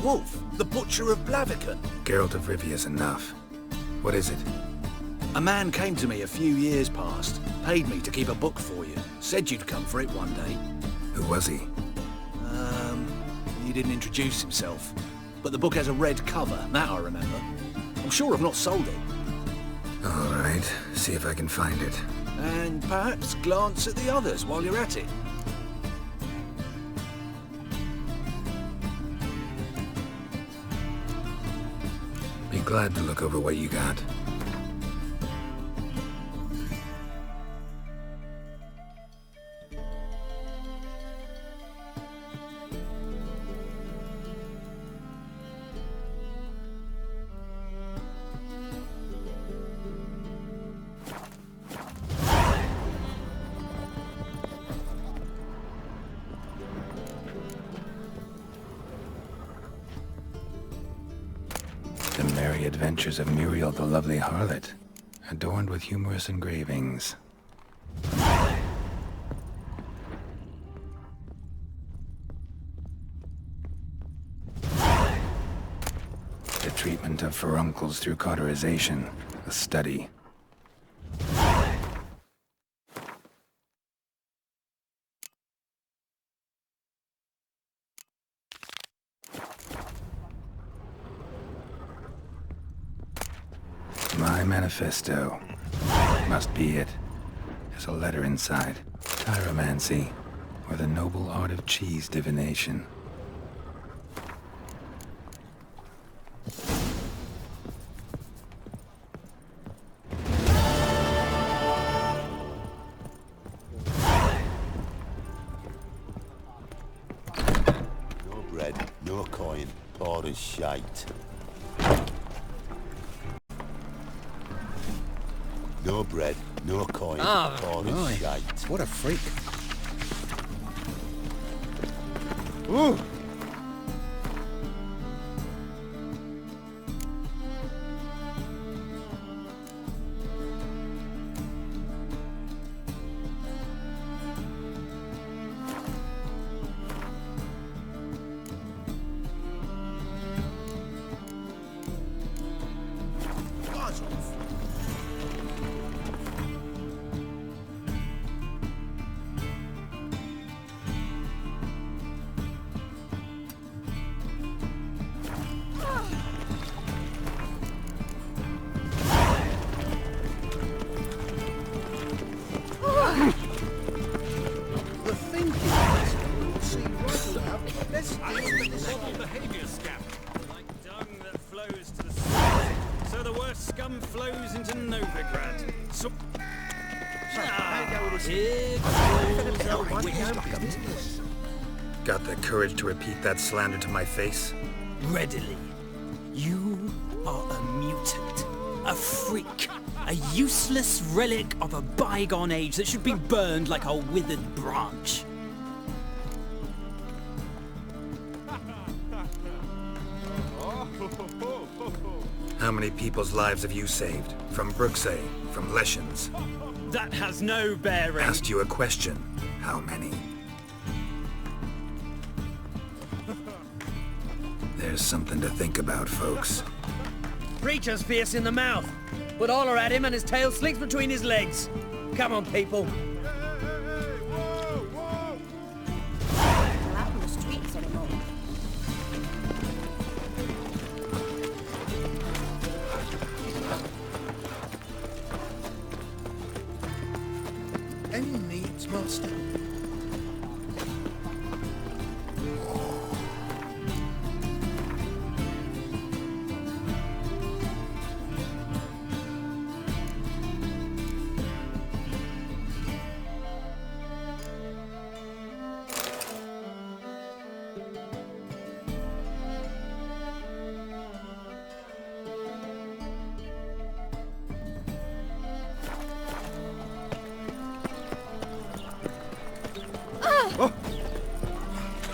Wolf, the Butcher of Blaviken. Geralt of Rivia's enough. What is it? A man came to me a few years past, paid me to keep a book for you, said you'd come for it one day. Who was he? He didn't introduce himself, but the book has a red cover, that I remember. I'm sure I've not sold it. All right, see if I can find it. And perhaps glance at the others while you're at it. Be glad to look over what you got. The Merry Adventures of Muriel the Lovely Harlot, adorned with humorous engravings. The treatment of furuncles through cauterization, a study. My manifesto. Must be it. There's a letter inside. Tyromancy, or the noble art of cheese divination. No bread, no coin, poor as shite. No bread, no coin, poor as shite. What a freak. Ooh! The thinking will see right out. Let's Behaviour scam. Like dung that flows to the sea. So the worst scum flows into Novigrad. So... Here goes a wicked. Got the courage to repeat that slander to my face? Readily. You are a mutant. A freak. A useless relic of a bygone age that should be burned like a withered branch. How many people's lives have you saved? From Bruxay, from Leshens? That has no bearing. Asked you a question. How many? There's something to think about, folks. Preacher's fierce in the mouth, but all are at him and his tail slinks between his legs. Come on, people. Out in the streets anymore. Any needs, master?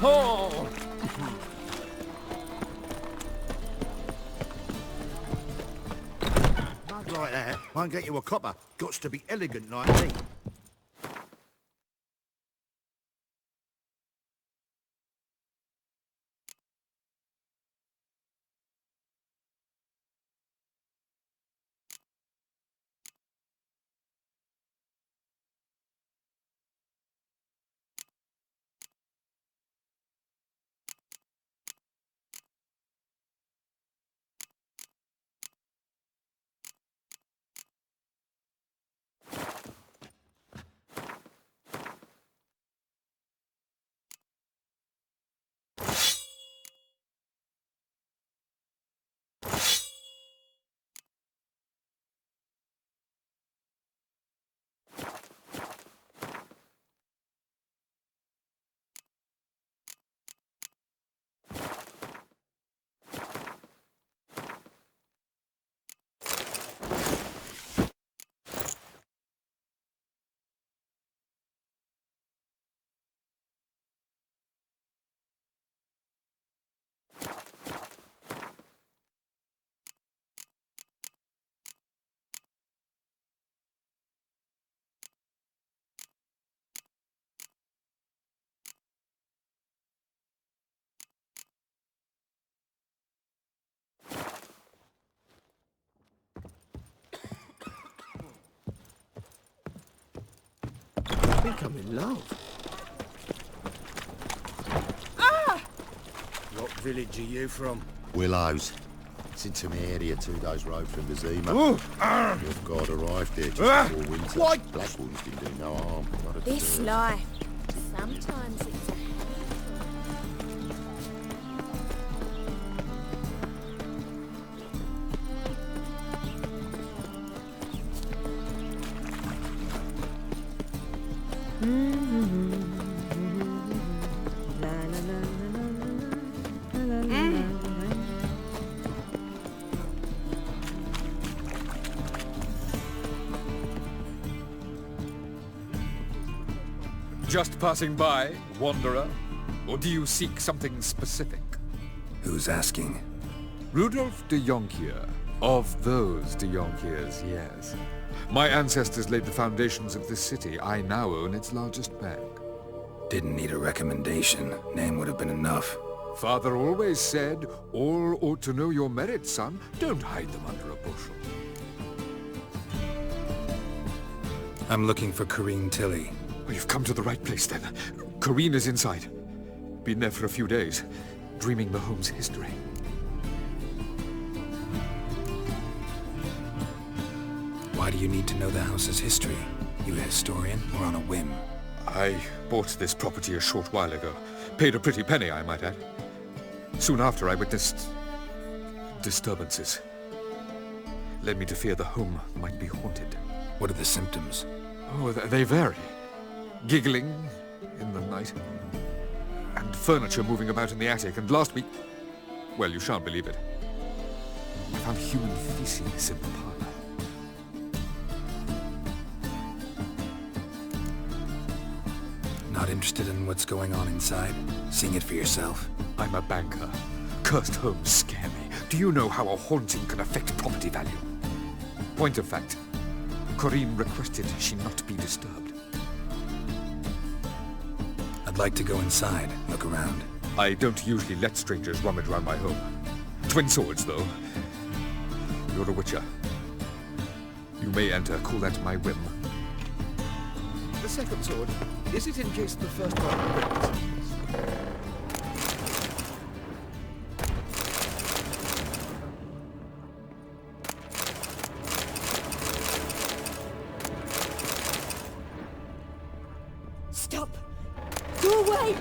Oh! Mug like that won't get you a copper. Gots to be elegant like me. think I'm in love. What village are you from? Willows. It's into my area, 2 days' road from the Zima. Your God arrived there just before winter. Why? Black wounds didn't do no harm. Not a This dirt. life, sometimes it's a Just passing by, wanderer? Or do you seek something specific? Who's asking? Rudolf de Jonkier. Of those de Jonkiers, yes. My ancestors laid the foundations of this city. I now own its largest bank. Didn't need a recommendation. Name would have been enough. Father always said, all ought to know your merits, son. Don't hide them under a bushel. I'm looking for Corrine Tilly. Well, you've come to the right place, then. Corrine is inside. Been there for a few days, dreaming the home's history. Why do you need to know the house's history? You a historian or on a whim? I bought this property a short while ago. Paid a pretty penny, I might add. Soon after, I witnessed disturbances. Led me to fear the home might be haunted. What are the symptoms? Oh, they vary. Giggling in the night. And furniture moving about in the attic. And last week... well, you shan't believe it. I found human feces in the parlor. Not interested in what's going on inside? Seeing it for yourself? I'm a banker. Cursed homes scare me. Do you know how a haunting can affect property value? Point of fact, Corrine requested she not be disturbed. I'd like to go inside, look around. I don't usually let strangers rummage around my home. Twin swords, though. You're a witcher. You may enter, call at my whim. The second sword, is it in case the first one breaks? Stop! Go away!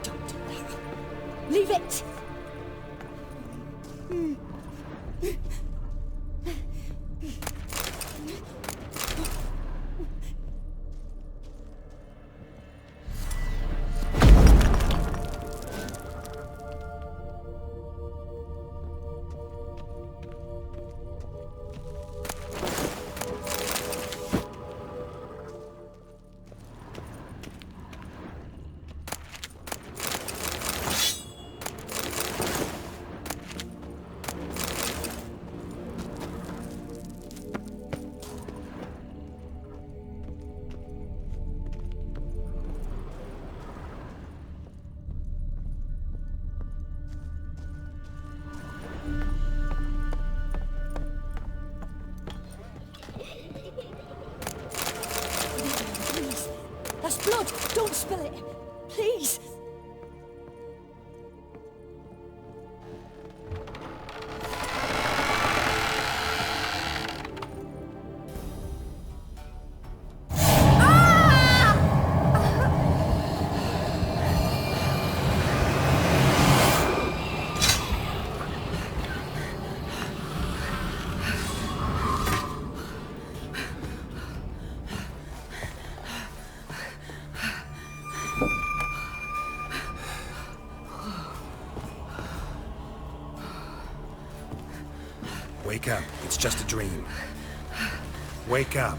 Don't do that. Leave it! Please. That's blood! Don't spill it! Please! Wake up. It's just a dream. Wake up.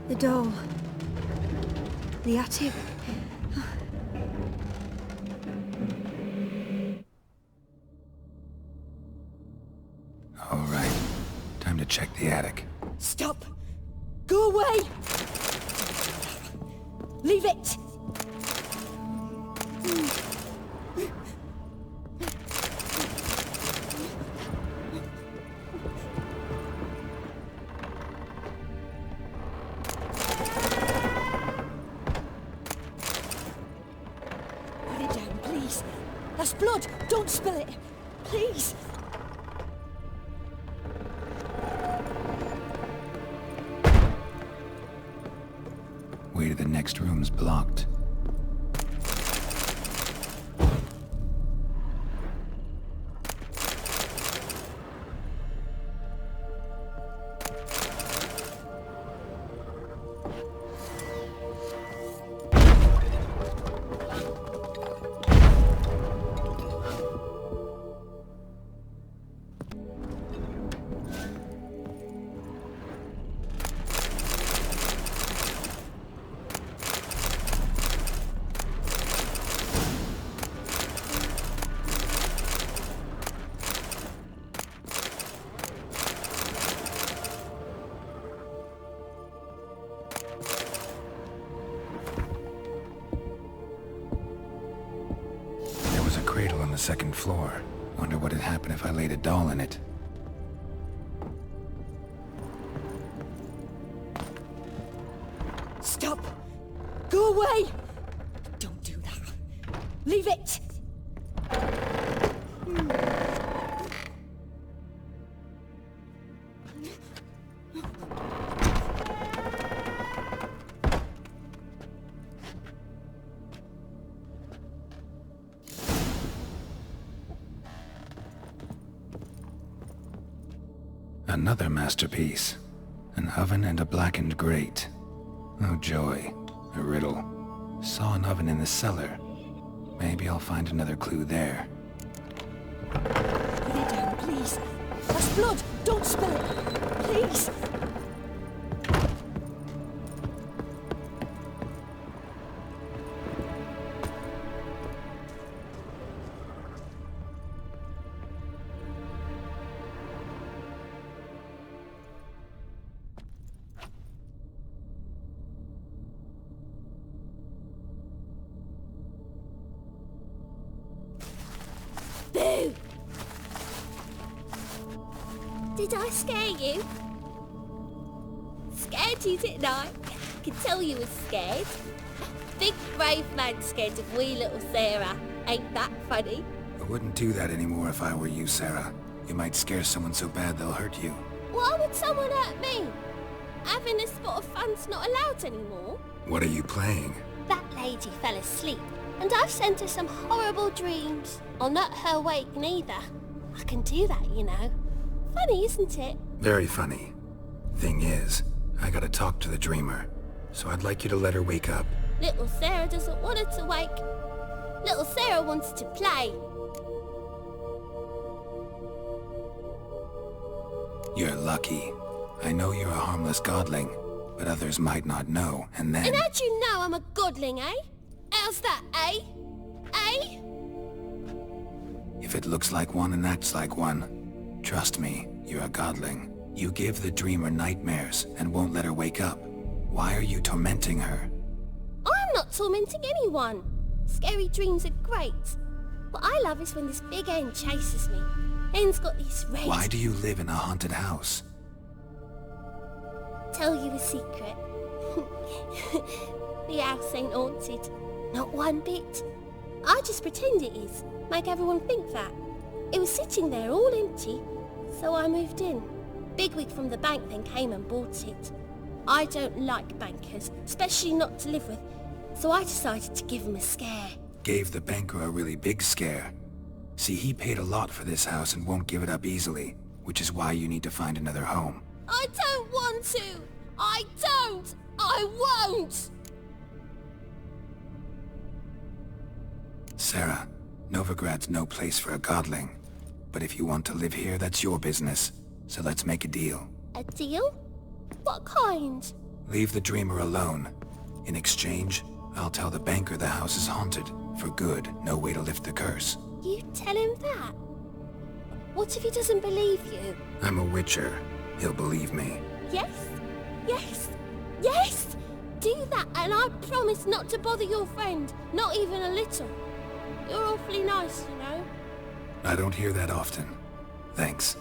The doll. The attic. All right. Time to check the attic. Stop! Go away! Leave it! blood! Don't spill it! Please! Way to the next room's blocked. Cradle on the second floor. Wonder what'd happen if I laid a doll in it. Stop! Go away! Don't do that. Leave it! Another masterpiece. An oven and a blackened grate. Oh joy. A riddle. Saw an oven in the cellar. Maybe I'll find another clue there. Lay down, please. That's blood! Don't spill it! Please! Boo! Did I scare you? Scared you, didn't I? I could tell you was scared. Big brave man scared of wee little Sarah. Ain't that funny? I wouldn't do that anymore if I were you, Sarah. You might scare someone so bad they'll hurt you. Why would someone hurt me? Having a spot of fun's not allowed anymore. What are you playing? That lady fell asleep, and I've sent her some horrible dreams. I'll not her wake neither. I can do that, you know. Funny, isn't it? Very funny. Thing is, I gotta talk to the dreamer, so I'd like you to let her wake up. Little Sarah doesn't want her to wake. Little Sarah wants to play. You're lucky. I know you're a harmless godling, but others might not know, and then... And how'd you know I'm a godling, eh? How's that, eh? Eh? If it looks like one and acts like one, trust me, you're a godling. You give the dreamer nightmares and won't let her wake up. Why are you tormenting her? I'm not tormenting anyone. Scary dreams are great. What I love is when this big hen chases me. Hen's got these red... Why do you live in a haunted house? Tell you a secret. The house ain't haunted. Not one bit. I just pretend it is. Make everyone think that. It was sitting there all empty, so I moved in. Bigwig from the bank then came and bought it. I don't like bankers, especially not to live with, so I decided to give him a scare. Gave the banker a really big scare. See, he paid a lot for this house and won't give it up easily, which is why you need to find another home. I don't want to! I don't! I won't! Sarah, Novigrad's no place for a godling. But if you want to live here, that's your business. So let's make a deal. A deal? What kind? Leave the dreamer alone. In exchange, I'll tell the banker the house is haunted. For good, no way to lift the curse. You tell him that? What if he doesn't believe you? I'm a witcher. He'll believe me. Yes? Yes? Yes! Do that and I promise not to bother your friend. Not even a little. You're awfully nice, you know. I don't hear that often. Thanks.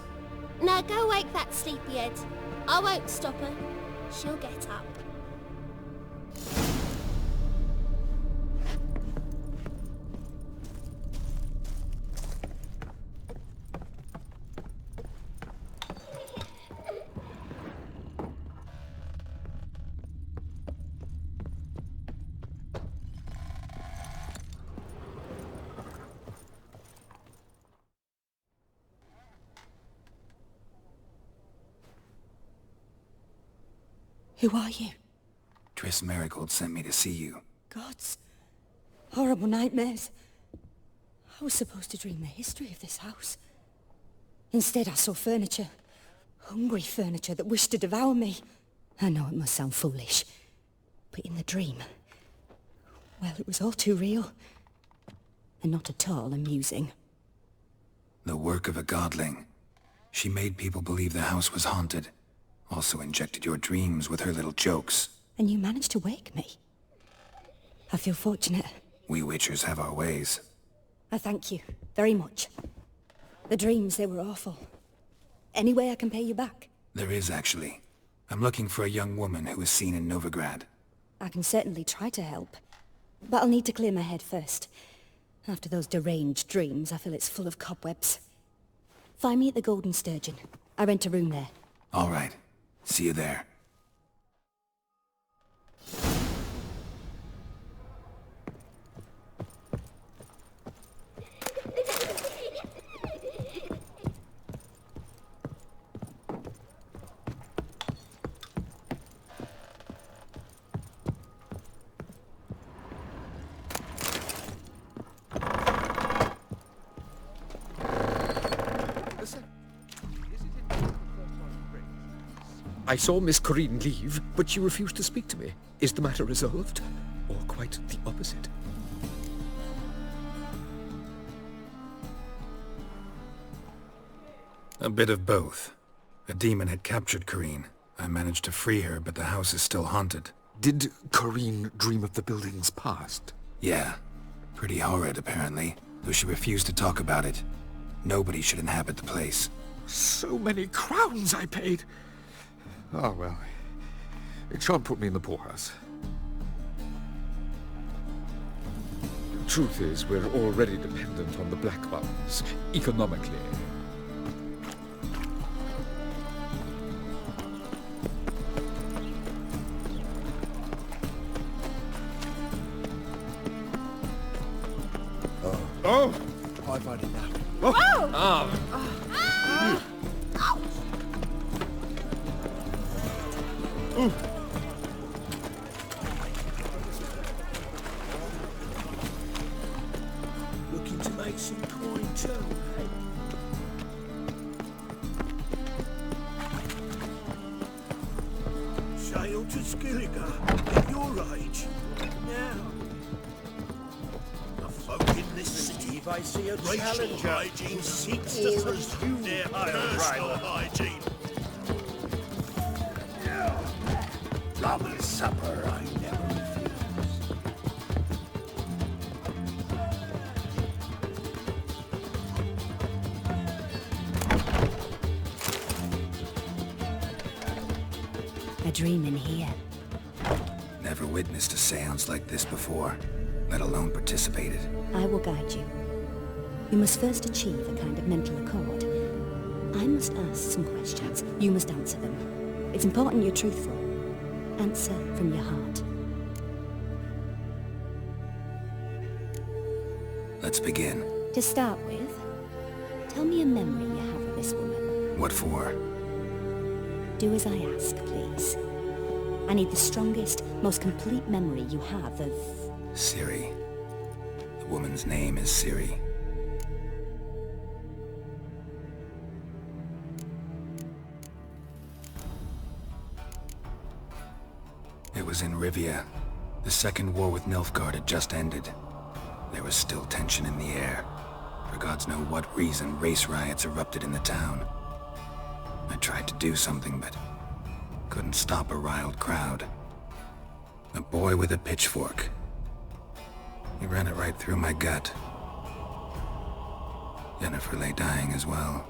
Now go wake that sleepyhead. I won't stop her. She'll get up. Who are you? Triss Merigold sent me to see you. Gods. Horrible nightmares. I was supposed to dream the history of this house. Instead, I saw furniture. Hungry furniture that wished to devour me. I know it must sound foolish, but in the dream, well, it was all too real. And not at all amusing. The work of a godling. She made people believe the house was haunted. Also injected your dreams with her little jokes. And you managed to wake me. I feel fortunate. We Witchers have our ways. I thank you very much. The dreams, they were awful. Any way I can pay you back? There is, actually. I'm looking for a young woman who was seen in Novigrad. I can certainly try to help. But I'll need to clear my head first. After those deranged dreams, I feel it's full of cobwebs. Find me at the Golden Sturgeon. I rent a room there. All right. See you there. I saw Miss Corinne leave, but she refused to speak to me. Is the matter resolved? Or quite the opposite? A bit of both. A demon had captured Corinne. I managed to free her, but the house is still haunted. Did Corinne dream of the building's past? Yeah. Pretty horrid, apparently, though she refused to talk about it. Nobody should inhabit the place. So many crowns I paid! Ah, well. It shan't put me in the poorhouse. The truth is, we're already dependent on the Black Ones, economically. Oh! I've had enough. Looking to make some coin too. Sail to Skilliga at your age. Now. The folk in this city, If I see a racial challenger hygiene seeks to subdue their personal hygiene. Rum and supper I never refuse. A dream in here. Never witnessed a seance like this before, let alone participated. I will guide you. You must first achieve a kind of mental accord. I must ask some questions. You must answer them. It's important you're truthful. Answer from your heart. Let's begin. To start with, tell me a memory you have of this woman. What for? Do as I ask, please. I need the strongest, most complete memory you have of... Ciri. The woman's name is Ciri. It was in Rivia. The second war with Nilfgaard had just ended. There was still tension in the air. For gods know what reason, race riots erupted in the town. I tried to do something, but couldn't stop a riled crowd. A boy with a pitchfork. He ran it right through my gut. Yennefer lay dying as well.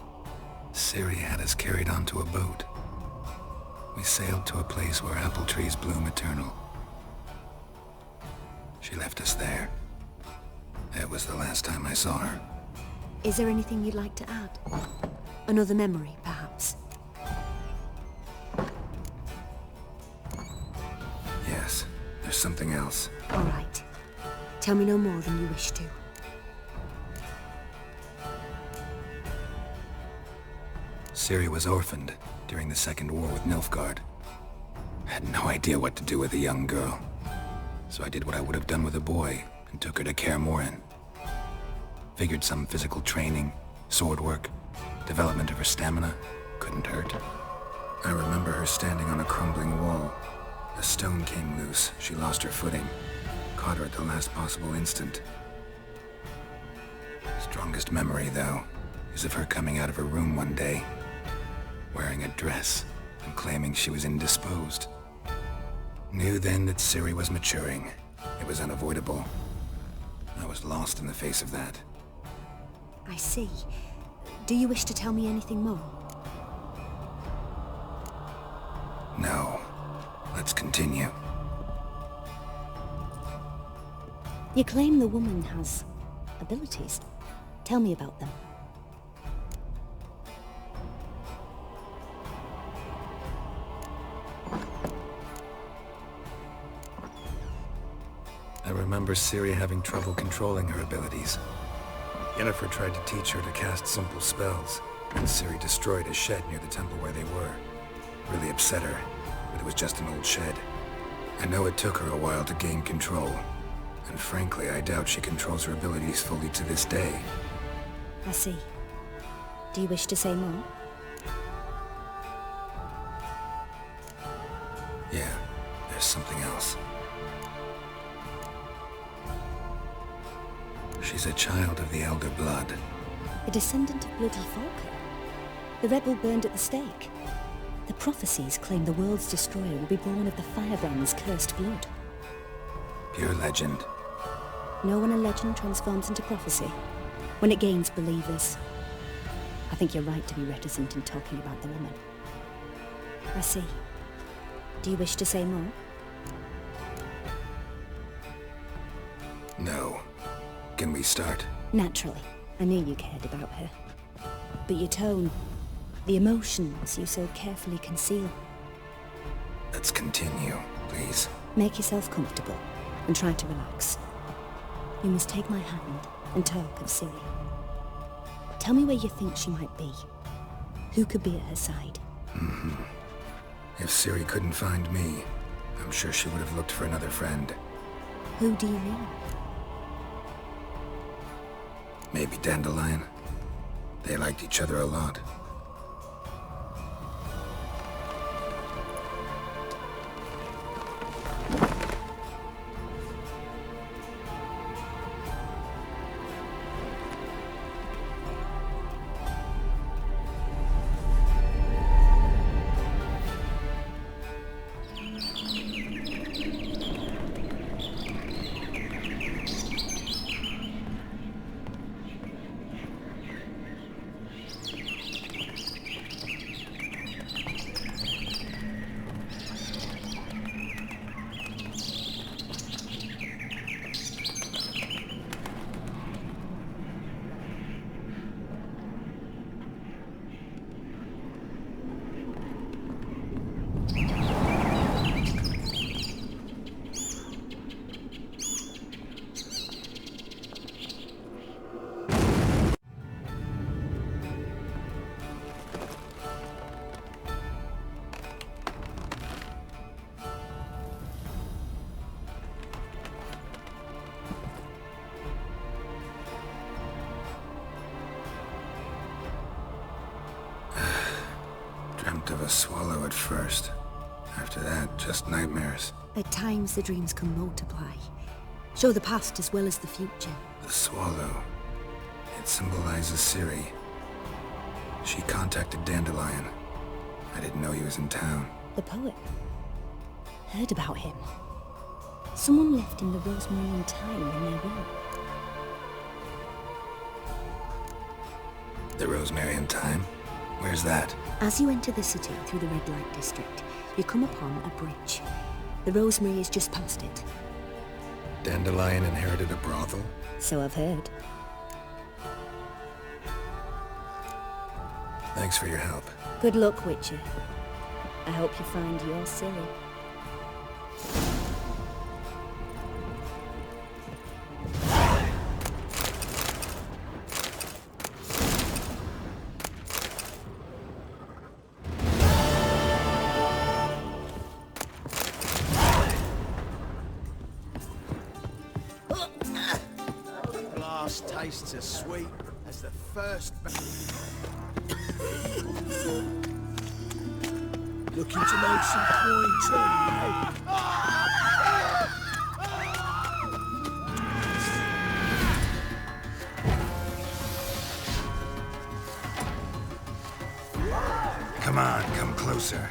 Ciri had us carried onto a boat. We sailed to a place where apple trees bloom eternal. She left us there. That was the last time I saw her. Is there anything you'd like to add? Another memory, perhaps? Yes, there's something else. All right. Tell me no more than you wish to. Ciri was orphaned during the Second War with Nilfgaard. Had no idea what to do with a young girl. So I did what I would have done with a boy and took her to Kaer Morhen. Figured some physical training, sword work, development of her stamina couldn't hurt. I remember her standing on a crumbling wall. A stone came loose, she lost her footing. Caught her at the last possible instant. Strongest memory, though, is of her coming out of her room one day, wearing a dress and claiming she was indisposed. Knew then that Ciri was maturing. It was unavoidable. I was lost in the face of that. I see. Do you wish to tell me anything more? No. Let's continue. You claim the woman has abilities. Tell me about them. I remember Ciri having trouble controlling her abilities. Yennefer tried to teach her to cast simple spells, and Ciri destroyed a shed near the temple where they were. Really upset her, but it was just an old shed. I know it took her a while to gain control, and frankly, I doubt she controls her abilities fully to this day. I see. Do you wish to say more? Yeah, there's something else. She's a child of the Elder Blood. A descendant of Bloody Falcon. The rebel burned at the stake. The prophecies claim the world's destroyer will be born of the Firebrand's cursed blood. Pure legend. Know when a legend transforms into prophecy? When it gains believers. I think you're right to be reticent in talking about the woman. I see. Do you wish to say more? No. Can we start? Naturally. I knew you cared about her. But your tone, the emotions you so carefully conceal. Let's continue, please. Make yourself comfortable and try to relax. You must take my hand and talk of Ciri. Tell me where you think she might be. Who could be at her side? If Ciri couldn't find me, I'm sure she would have looked for another friend. Who do you mean? Maybe Dandelion. They liked each other a lot. Dreamt of a swallow at first. After that, just nightmares. At times the dreams can multiply. Show the past as well as the future. The swallow. It symbolizes Ciri. She contacted Dandelion. I didn't know he was in town. The poet. Heard about him. Someone left him the rosemary and thyme in their will. The rosemary and thyme? Where's that? As you enter the city through the red light district, you come upon a bridge. The rosemary is just past it. Dandelion inherited a brothel? So I've heard. Thanks for your help. Good luck, Witcher. I hope you find your Ciri. tastes as sweet as the first... Looking to make some coin too, Come on, come closer.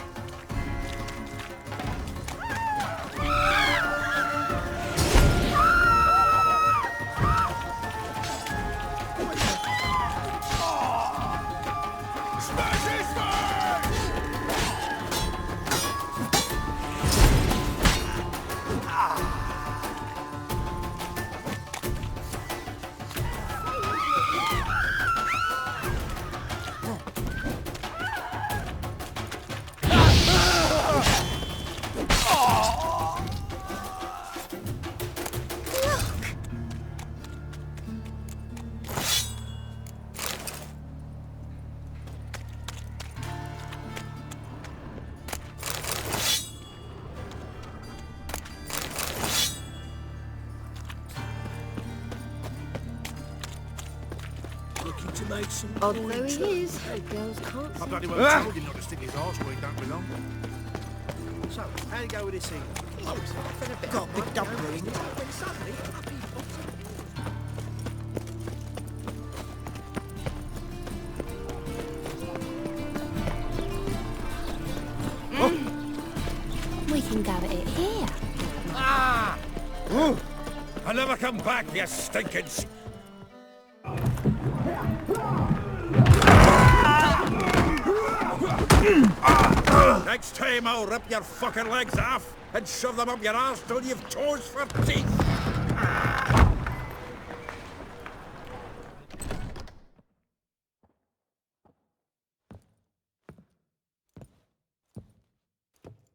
to make some Oh, coin there he too. is. The girls can't I see. bloody well told him not to stick his arse where he don't belong. So, how you go with this thing? Got picked up doing it. When suddenly, up he pops up. We can go at it here. Ah! I'll never come back, you stinking... Next time I'll rip your fucking legs off and shove them up your arse till you've toes for teeth.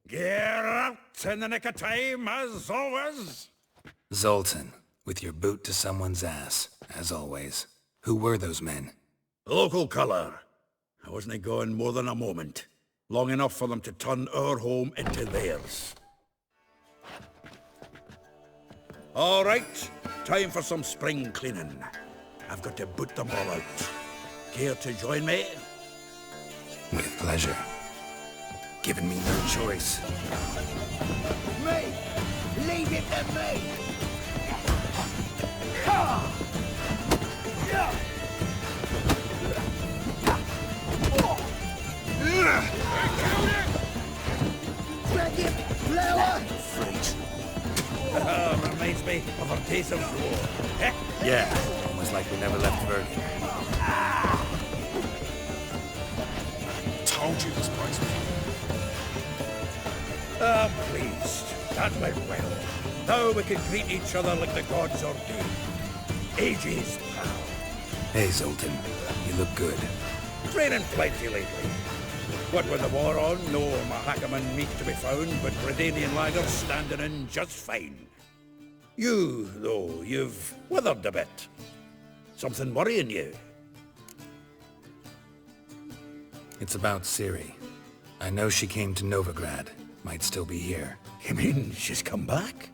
Get out in the nick of time, as always. Zoltan, with your boot to someone's ass, as always. Who were those men? Local colour. I wasn't gone more than a moment. Long enough for them to turn our home into theirs. All right, time for some spring cleaning. I've got to boot them all out. Care to join me? With pleasure. Given me no choice. Me! Leave it to me! Reminds me of our days of war. Yeah, almost like we never left Bergen. Told you this place was... I'm pleased. That went well. Now we can greet each other like the gods ordained. Ages, pal. Hey, Zoltan. You look good. Training plenty lately. What with the war on, no Mahakaman meat to be found, but Redanian lagers standing in just fine. You, though, you've withered a bit. Something worrying you? It's about Ciri. I know she came to Novigrad. Might still be here. You mean she's come back?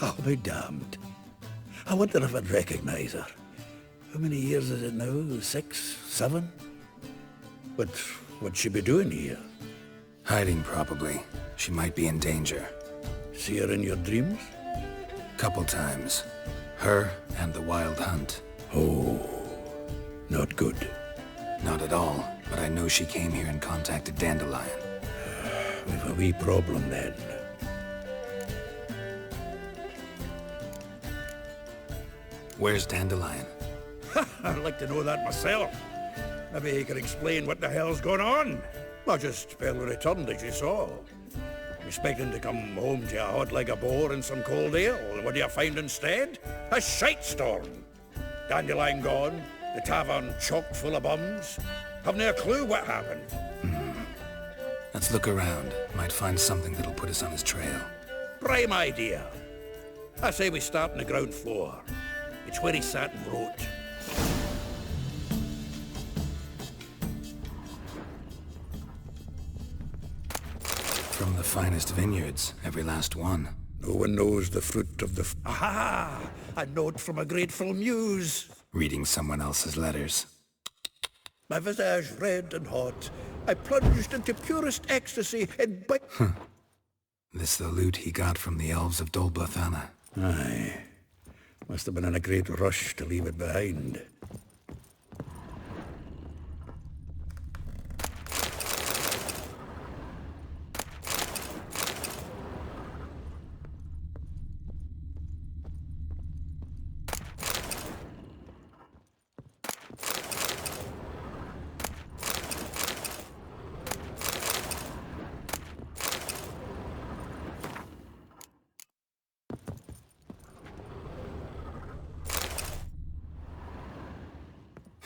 I'll be damned. I wonder if I'd recognize her. How many years is it now? 6, 7? But what'd she be doing here? Hiding, probably. She might be in danger. See her in your dreams? Couple times. Her and the Wild Hunt. Oh, not good. Not at all, but I know she came here and contacted Dandelion. We've a wee problem then. Where's Dandelion? I'd like to know that myself. Maybe he can explain what the hell's going on. I just barely returned, as you saw. Expecting to come home to a hot leg of boar and some cold ale, and what do you find instead? A shite storm. Dandelion gone, the tavern chock full of bums. Haven't a clue what happened. Let's look around. Might find something that'll put us on his trail. Prime idea. I say we start on the ground floor. It's where he sat and wrote. From the finest vineyards, every last one. No one knows the fruit of the... Aha! A note from a grateful muse. reading someone else's letters. My visage red and hot, I plunged into purest ecstasy and This the loot he got from the elves of Dol Blathanna. Aye. Must have been in a great rush to leave it behind.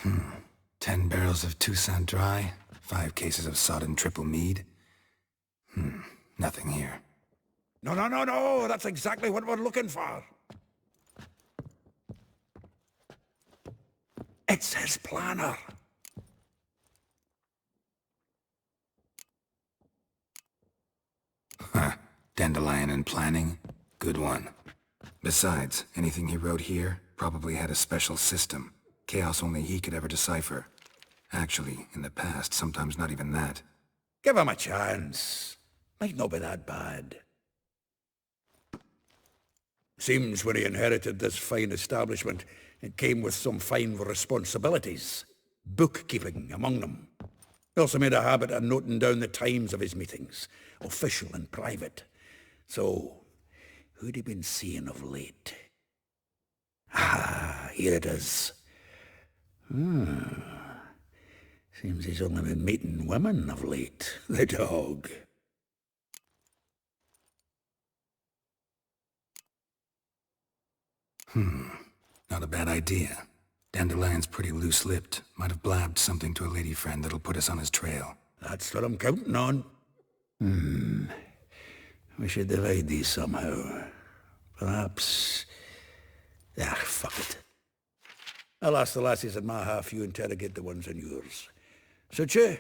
Hmm. 10 barrels of Toussaint Dry, 5 cases of sodden triple mead. Nothing here. No, that's exactly what we're looking for. It's his planner. Dandelion and planning? Good one. Besides, anything he wrote here probably had a special system. Chaos only he could ever decipher. Actually, in the past, sometimes not even that. Give him a chance. Might not be that bad. Seems when he inherited this fine establishment, it came with some fine responsibilities. Bookkeeping among them. He also made a habit of noting down the times of his meetings, official and private. So, who'd he been seeing of late? Ah, here it is. Seems he's only been meeting women of late, the dog. Not a bad idea. Dandelion's pretty loose-lipped. Might have blabbed something to a lady friend that'll put us on his trail. That's what I'm counting on. We should divide these somehow. Perhaps... fuck it. I'll ask the lassies in my half, you interrogate the ones in yours. Suit you?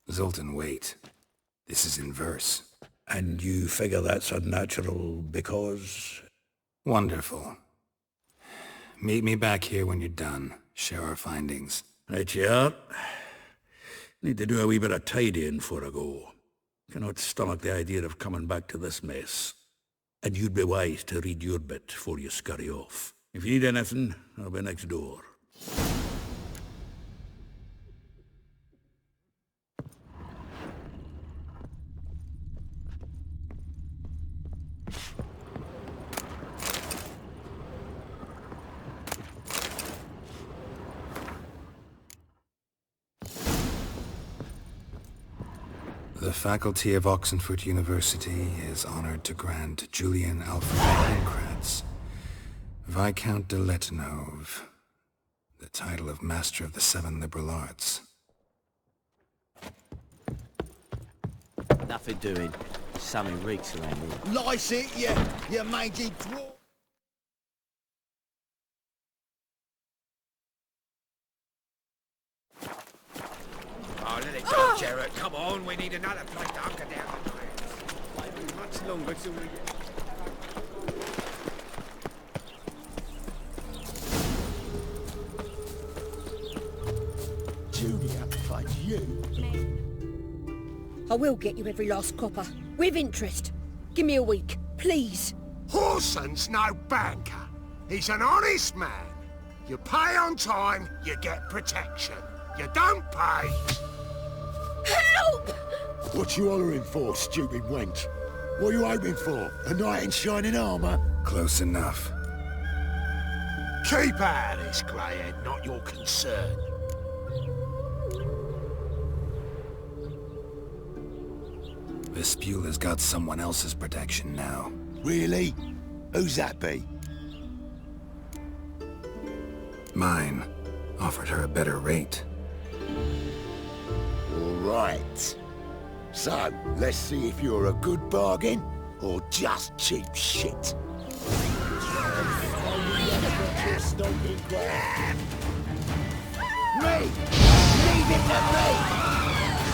Zoltan, wait. This is in verse. And you figure that's unnatural because... Wonderful. Meet me back here when you're done. Share our findings. Right you are. Need to do a wee bit of tidying before I go. Cannot stomach the idea of coming back to this mess. And you'd be wise to read your bit before you scurry off. If you need anything, I'll be next door. The faculty of Oxenford University is honored to grant Julian Alfred Pankratz, Viscount de Letonov, the title of Master of the Seven Liberal Arts. Nothing doing. Something reeks around here. Lice it, you mangy dwarf. Oh, let it go, Jarrett. Come on, we need another place to hunker down tonight. Won't be much longer till we get... Julia, but you... I will get you every last copper. With interest. Give me a week, please. Horson's no banker. He's an honest man. You pay on time, you get protection. You don't pay... Help! What you hollering for, stupid wench? What are you hoping for? A knight in shining armour? Close enough. Keep out of this, greyhead, not your concern. Vespula's got someone else's protection now. Really? Who's that be? Mine. Offered her a better rate. Right. So, let's see if you're a good bargain or just cheap shit. Me! Leave it to me!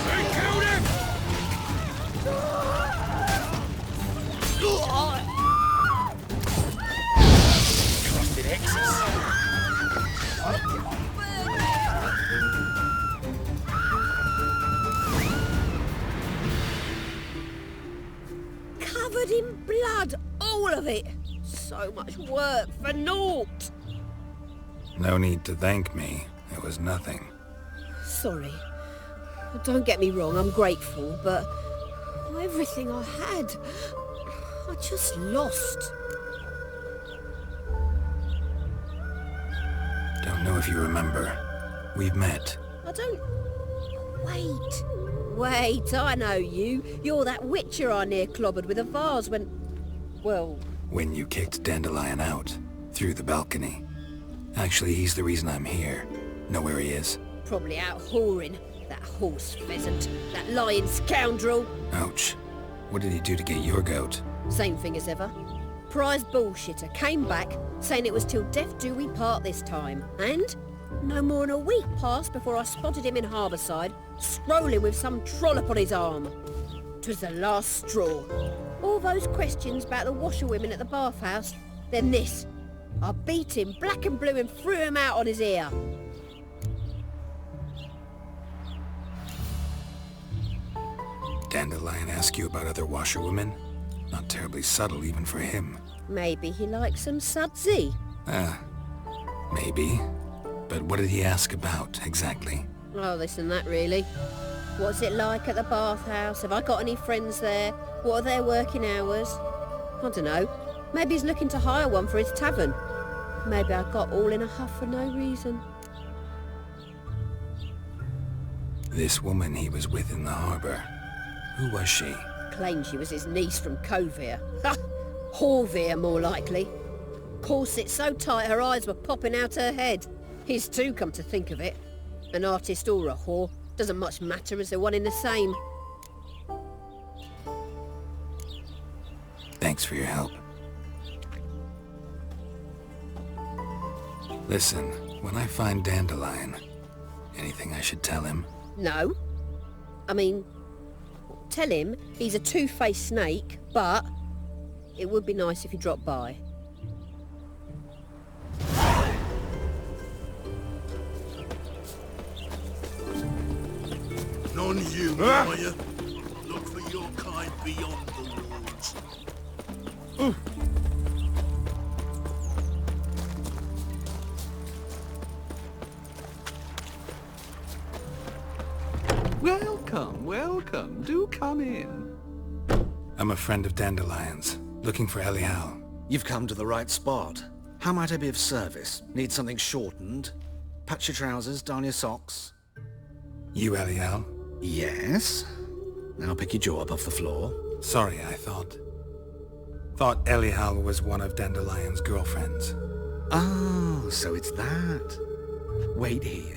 They killed him! Trusted exes. Covered in blood, all of it. So much work for naught. No need to thank me. It was nothing. Sorry. Don't get me wrong, I'm grateful, but everything I had, I just lost. Don't know if you remember. We've met. I don't... Wait, I know you. You're that witcher I near clobbered with a vase when... Well... When you kicked Dandelion out, through the balcony. Actually, he's the reason I'm here. Know where he is? Probably out whoring. That horse pheasant. That lying scoundrel. Ouch. What did he do to get your goat? Same thing as ever. Prize bullshitter came back, saying it was till death do we part this time. And no more than a week passed before I spotted him in Harbourside, strolling with some trollop on his arm. 'Twas the last straw. All those questions about the washerwomen at the bathhouse, then this. I beat him black and blue and threw him out on his ear. Dandelion ask you about other washerwomen? Not terribly subtle even for him. Maybe he likes some sudsy. Maybe. But what did he ask about, exactly? Oh, this and that, really. What's it like at the bathhouse? Have I got any friends there? What are their working hours? I don't know. Maybe he's looking to hire one for his tavern. Maybe I got all in a huff for no reason. This woman he was with in the harbour. Who was she? Claimed she was his niece from Kovir. Ha! Horvir, more likely. Corset so tight her eyes were popping out her head. His too, come to think of it. An artist or a whore. Doesn't much matter as they're one in the same. Thanks for your help. Listen, when I find Dandelion, anything I should tell him? No. I mean, tell him he's a two-faced snake, but it would be nice if he dropped by. None you, are you? Look for your kind beyond the walls. Welcome, welcome. Do come in. I'm a friend of Dandelion's, looking for Elial. You've come to the right spot. How might I be of service? Need something shortened? Patch your trousers, darn your socks? You Elial? Yes. Now pick your jaw up off the floor. Sorry, I thought Elial was one of Dandelion's girlfriends. Oh, so it's that. Wait here.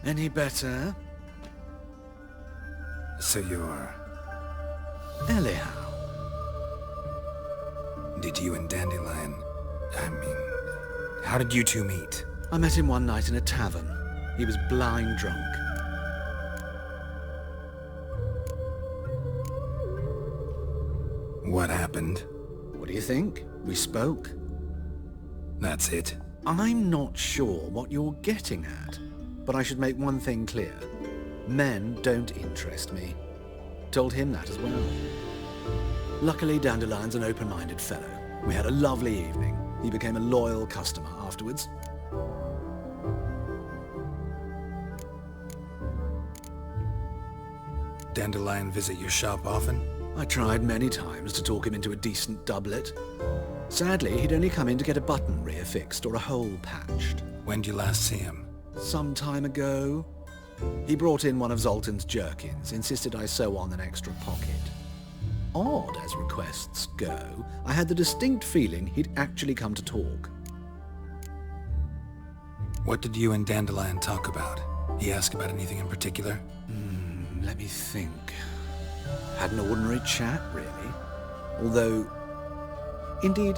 Any better? So you're... Elial. Did you and Dandelion... how did you two meet? I met him one night in a tavern. He was blind drunk. What happened? What do you think? We spoke. That's it? I'm not sure what you're getting at, but I should make one thing clear. Men don't interest me. Told him that as well. Luckily, Dandelion's an open-minded fellow. We had a lovely evening. He became a loyal customer afterwards. Dandelion visit your shop often? I tried many times to talk him into a decent doublet. Sadly, he'd only come in to get a button reaffixed or a hole patched. When did you last see him? Some time ago. He brought in one of Zoltan's jerkins, insisted I sew on an extra pocket. Odd as requests go, I had the distinct feeling he'd actually come to talk. What did you and Dandelion talk about? He asked about anything in particular? Let me think. Had an ordinary chat, really. Although, indeed,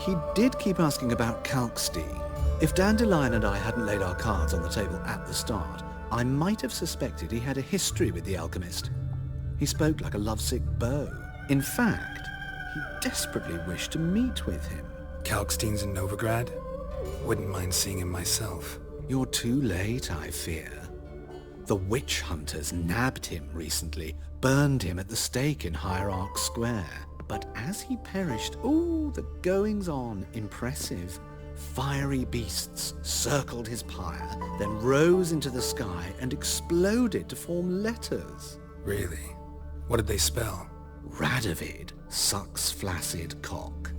he did keep asking about Kalkstein. If Dandelion and I hadn't laid our cards on the table at the start, I might have suspected he had a history with the alchemist. He spoke like a lovesick beau. In fact, he desperately wished to meet with him. Kalkstein's in Novigrad? Wouldn't mind seeing him myself. You're too late, I fear. The witch hunters nabbed him recently, burned him at the stake in Hierarch Square. But as he perished, the goings-on, impressive. Fiery beasts circled his pyre, then rose into the sky and exploded to form letters. Really? What did they spell? Radovid sucks flaccid cock.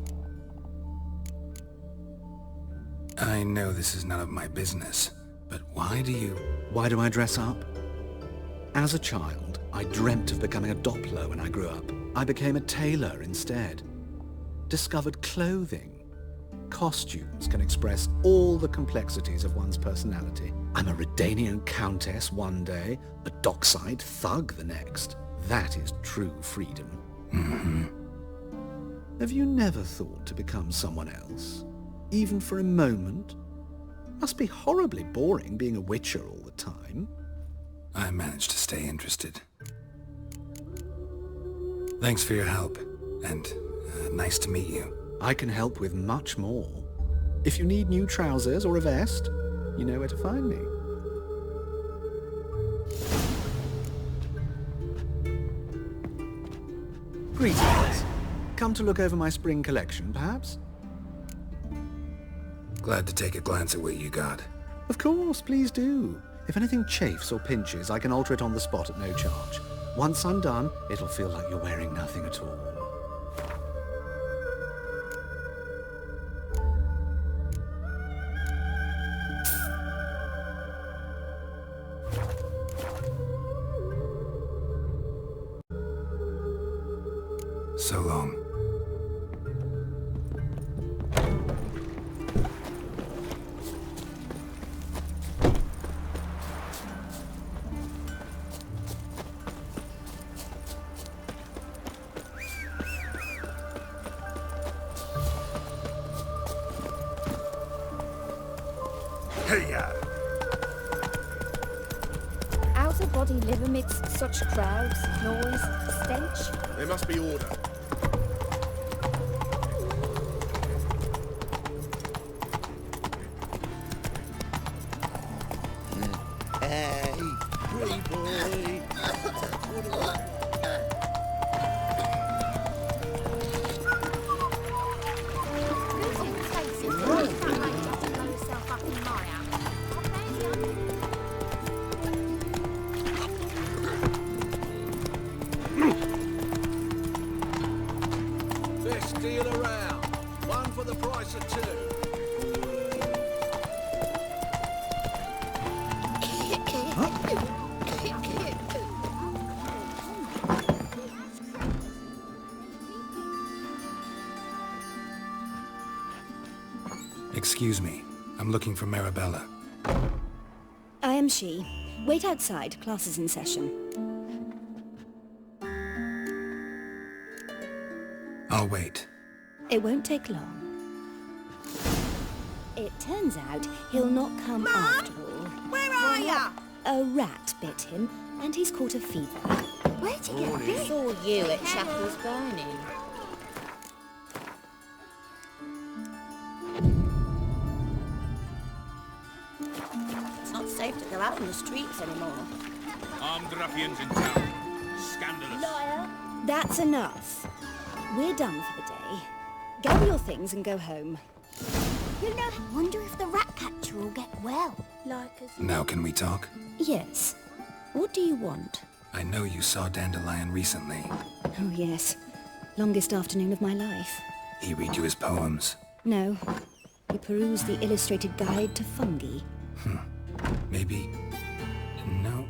I know this is none of my business, but why do I dress up? As a child, I dreamt of becoming a Doppler when I grew up. I became a tailor instead. Discovered clothing. Costumes can express all the complexities of one's personality. I'm a Redanian countess one day, a dockside thug the next. That is true freedom. Mm-hmm. Have you never thought to become someone else? Even for a moment? Must be horribly boring being a witcher all the time. I managed to stay interested. Thanks for your help, and nice to meet you. I can help with much more. If you need new trousers or a vest, you know where to find me. Greetings. Come to look over my spring collection, perhaps? Glad to take a glance at what you got. Of course, please do. If anything chafes or pinches, I can alter it on the spot at no charge. Once I'm done, it'll feel like you're wearing nothing at all. So long. How's a body live amidst such crowds, noise, stench? There must be order. Hey, free boy. Best deal around. One for the price of two. Excuse me. I'm looking for Marabella. I am she. Wait outside. Class is in session. I'll wait. It won't take long. It turns out he'll not come after all. Where are ya? A rat bit him, and he's caught a fever. Where'd you get this? Saw you at Chapel's Burning. It's not safe to go out in the streets anymore. Armed ruffians in town. Scandalous. Liar. That's enough. We're done for the day. Gather your things and go home. You know, I wonder if the rat catcher will get well. Like us. Now can we talk? Yes. What do you want? I know you saw Dandelion recently. Oh, yes. Longest afternoon of my life. He read you his poems. No. We perused the illustrated guide to fungi. Maybe... No.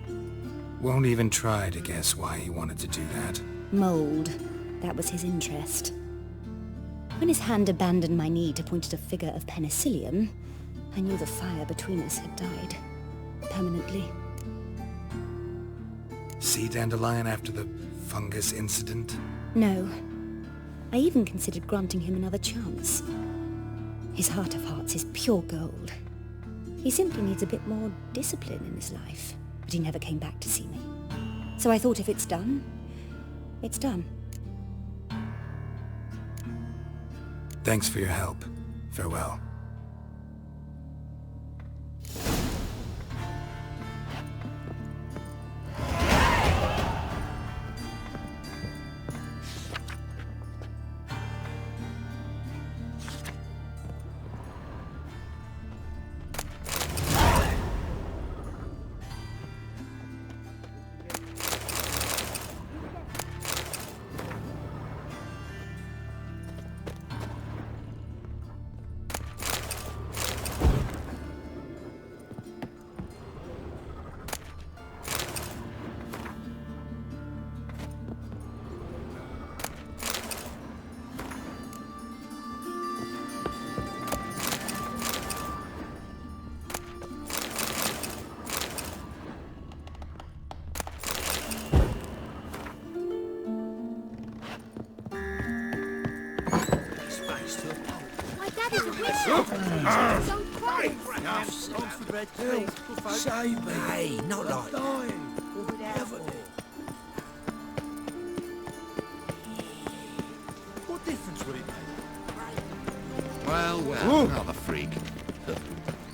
Won't even try to guess why he wanted to do that. Mold. That was his interest. When his hand abandoned my knee to point at a figure of penicillium, I knew the fire between us had died. Permanently. See Dandelion after the fungus incident? No. I even considered granting him another chance. His heart of hearts is pure gold. He simply needs a bit more discipline in his life. But he never came back to see me. So I thought if it's done, it's done. Thanks for your help. Farewell. Save me. Hey, not like that. What difference would it make? Well, another freak.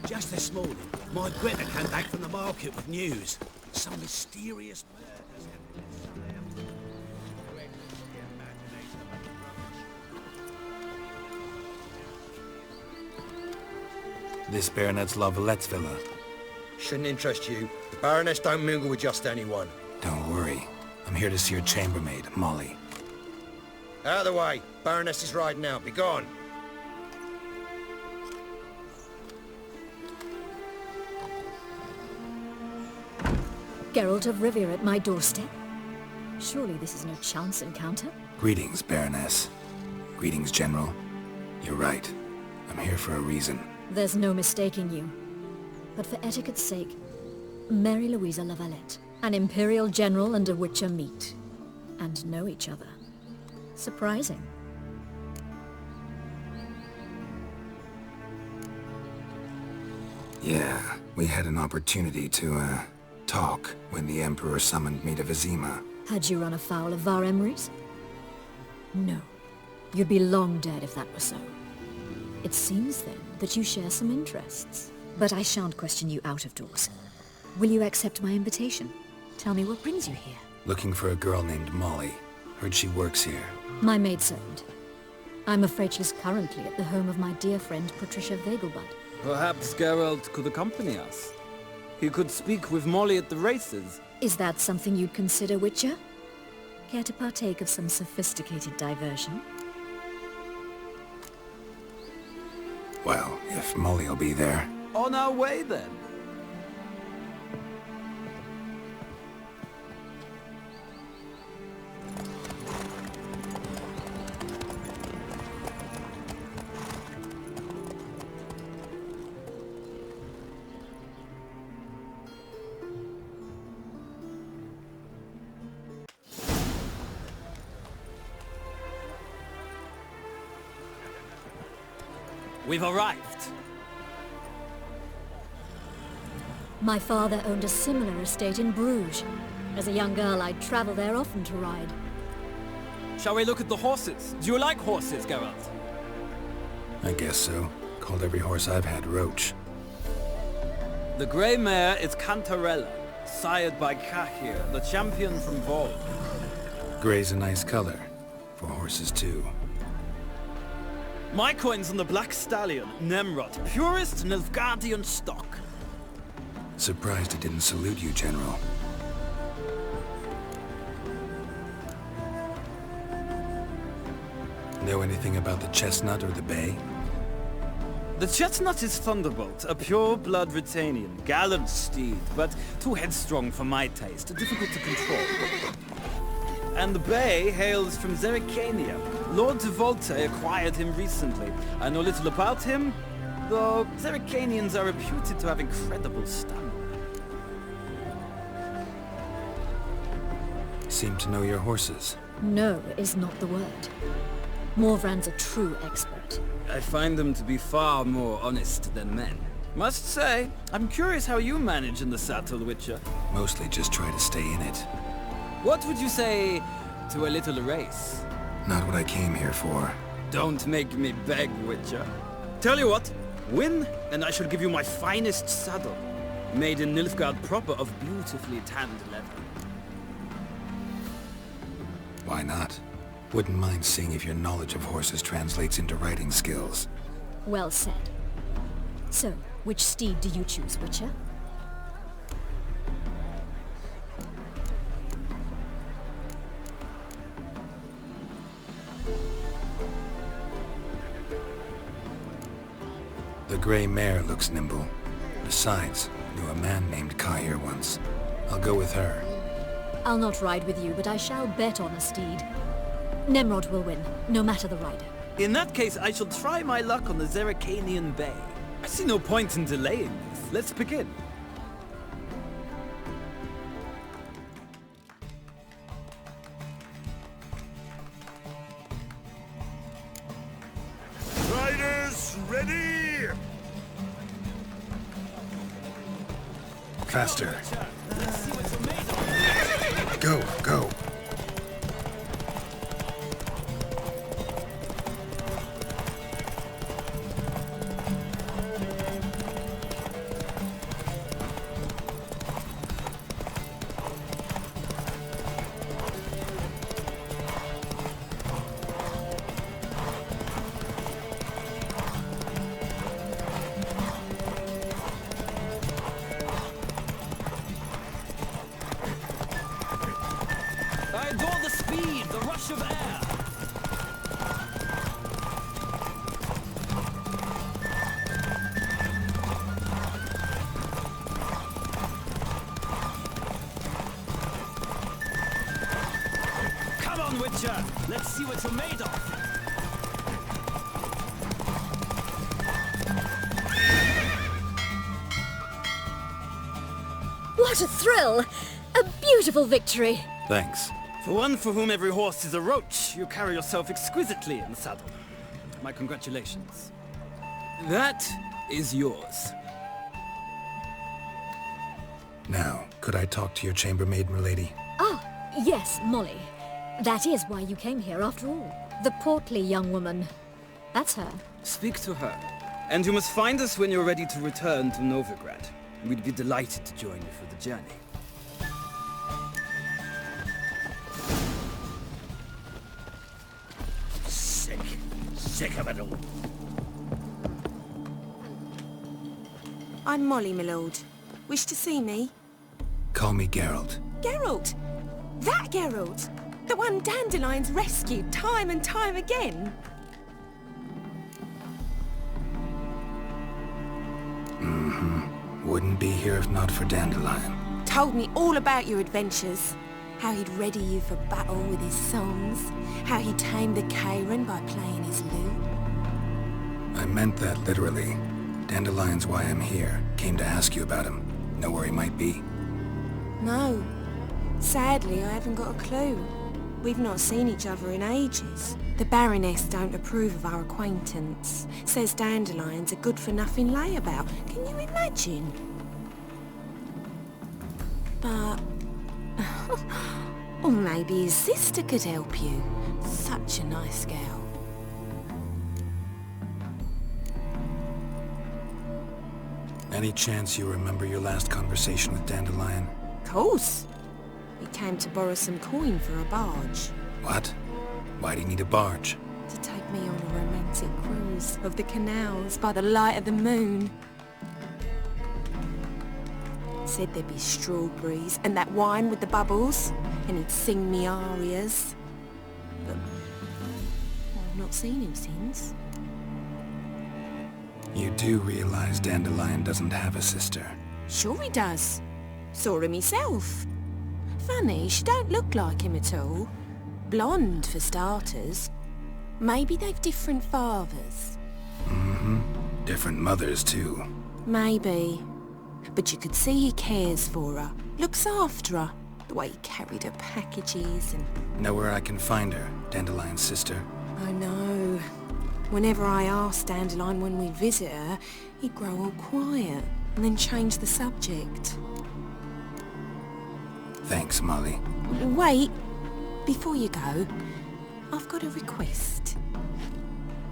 Just this morning, my Greta came back from the market with news. Some mysterious murders. This Baronet's La Valette's villa. Shouldn't interest you. The Baroness don't mingle with just anyone. Don't worry. I'm here to see your chambermaid, Molly. Out of the way. Baroness is riding out. Be gone. Geralt of Rivia at my doorstep? Surely this is no chance encounter? Greetings, Baroness. Greetings, General. You're right. I'm here for a reason. There's no mistaking you. But for etiquette's sake, Mary Louisa La Valette, an Imperial General and a Witcher meet. And know each other. Surprising. Yeah, we had an opportunity to, talk when the Emperor summoned me to Vizima. Had you run afoul of Var Emrys? No. You'd be long dead if that were so. It seems, then, that you share some interests. But I shan't question you out of doors. Will you accept my invitation? Tell me what brings you here. Looking for a girl named Molly. Heard she works here. My maidservant. I'm afraid she's currently at the home of my dear friend Patricia Vegelbud. Perhaps Geralt could accompany us. He could speak with Molly at the races. Is that something you'd consider, Witcher? Care to partake of some sophisticated diversion? Well, if Molly'll be there. On our way, then. We've arrived. My father owned a similar estate in Bruges. As a young girl, I'd travel there often to ride. Shall we look at the horses? Do you like horses, Geralt? I guess so. Called every horse I've had Roach. The grey mare is Cantarella, sired by Kahir, the champion from Vol. Grey's a nice color. For horses, too. My coin's on the Black Stallion, Nemrod, purest Nilfgaardian stock. Surprised it didn't salute you, General. Know anything about the Chestnut or the Bay? The Chestnut is Thunderbolt, a pure-blood Britannian, gallant steed, but too headstrong for my taste, difficult to control. And the Bay hails from Zerrikania. Lord de Volte acquired him recently. I know little about him, though Zerrikanians are reputed to have incredible stamina. Seem to know your horses. No is not the word. Morvran's a true expert. I find them to be far more honest than men. Must say, I'm curious how you manage in the saddle, Witcher. Mostly just try to stay in it. What would you say to a little race? Not what I came here for. Don't make me beg, Witcher. Tell you what, win, and I shall give you my finest saddle. Made in Nilfgaard proper of beautifully tanned leather. Why not? Wouldn't mind seeing if your knowledge of horses translates into riding skills. Well said. So, which steed do you choose, Witcher? The gray mare looks nimble. Besides, knew a man named Kahir once. I'll go with her. I'll not ride with you, but I shall bet on a steed. Nemrod will win, no matter the rider. In that case, I shall try my luck on the Zerrikanian Bay. I see no point in delaying this. Let's begin. Riders! Archers ready! Faster. Go, go. I adore the speed, the rush of air. Come on, Witcher. Let's see what you're made of. What a thrill! A beautiful victory! Thanks. For one for whom every horse is a roach, you carry yourself exquisitely in the saddle. My congratulations. That is yours. Now, could I talk to your chambermaid, milady? Ah, yes, Molly. That is why you came here after all. The portly young woman. That's her. Speak to her. And you must find us when you're ready to return to Novigrad. We'd be delighted to join you for the journey. Sick of it all. I'm Molly, my lord. Wish to see me? Call me Geralt. Geralt! That Geralt! The one Dandelion's rescued time and time again! Mm-hmm. Wouldn't be here if not for Dandelion. Told me all about your adventures. How he'd ready you for battle with his songs. How he tamed the Karen by playing his lute. I meant that literally. Dandelion's why I'm here. Came to ask you about him. Know where he might be? No. Sadly, I haven't got a clue. We've not seen each other in ages. The Baroness don't approve of our acquaintance. Says Dandelion's a good-for-nothing layabout. Can you imagine? But... or maybe his sister could help you. Such a nice girl. Any chance you remember your last conversation with Dandelion? Course. He came to borrow some coin for a barge. What? Why do you need a barge? To take me on a romantic cruise of the canals by the light of the moon. Said there'd be strawberries and that wine with the bubbles, and he'd sing me arias. But I've not seen him since. You do realize Dandelion doesn't have a sister? Sure he does. Saw him himself. Funny, she don't look like him at all. Blonde, for starters. Maybe they've different fathers. Mm-hmm. Different mothers, too. Maybe. But you could see he cares for her. Looks after her. The way he carried her packages and... Know where I can find her, Dandelion's sister? Oh no. Whenever I asked Dandelion when we'd visit her, he'd grow all quiet and then change the subject. Thanks, Molly. Wait. Before you go, I've got a request.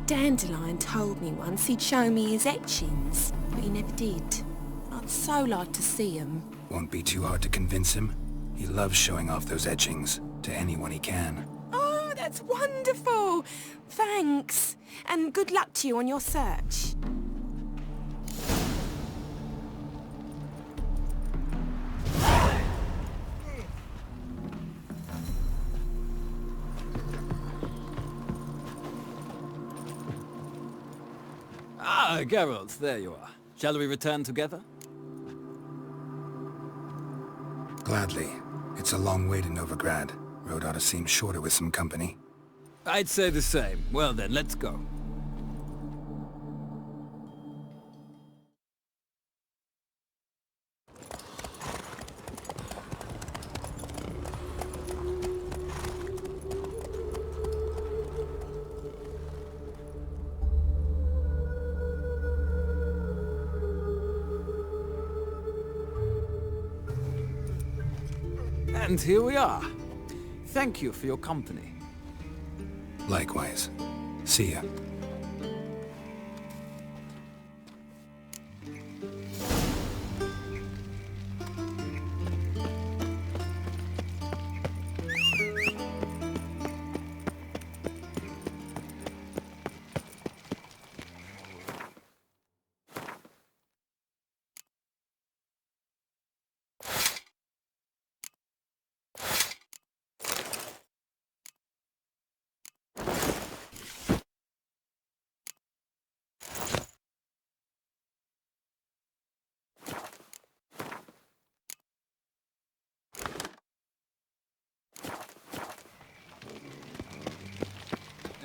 Dandelion told me once he'd show me his etchings, but he never did. I'd so like to see them. Won't be too hard to convince him. He loves showing off those etchings to anyone he can. Oh, that's wonderful! Thanks. And good luck to you on your search. Ah, Geralt, there you are. Shall we return together? Gladly. It's a long way to Novigrad. Road ought to seem shorter with some company. I'd say the same. Well then, let's go. And here we are. Thank you for your company. Likewise. See ya.